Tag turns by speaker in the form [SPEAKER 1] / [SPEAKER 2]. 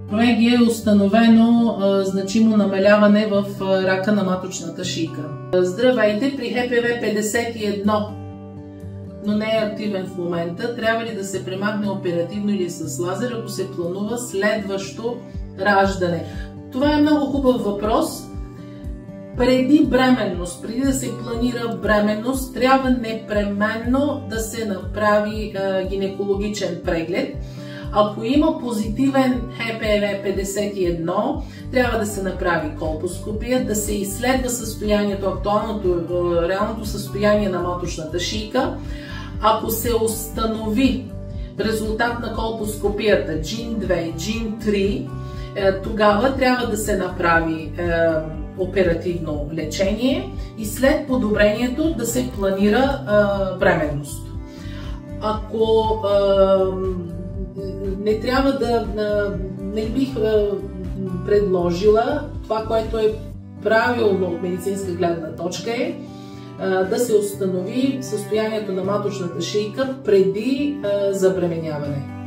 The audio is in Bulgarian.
[SPEAKER 1] Колеги, е установено значимо намаляване в рака на маточната шийка. Здравейте, при ХПВ 51, но не е активен в момента, трябва ли да се премахне оперативно или с лазер, ако се планува следващо раждане? Това е много хубав въпрос. Преди бременност, преди да се планира бременност, трябва непременно да се направи гинекологичен преглед. Ако има позитивен ХПВ 51, трябва да се направи колпоскопия, да се изследва състоянието, актуалното, реалното състояние на маточната шийка. Ако се установи в резултат на колпоскопията GIN2 и GIN3, тогава трябва да се направи оперативно лечение и след подобрението да се планира бременност. Ако не трябва не бих предложила, това, което е правилно от медицинска гледна точка е да се установи състоянието на маточната шийка преди забременяване.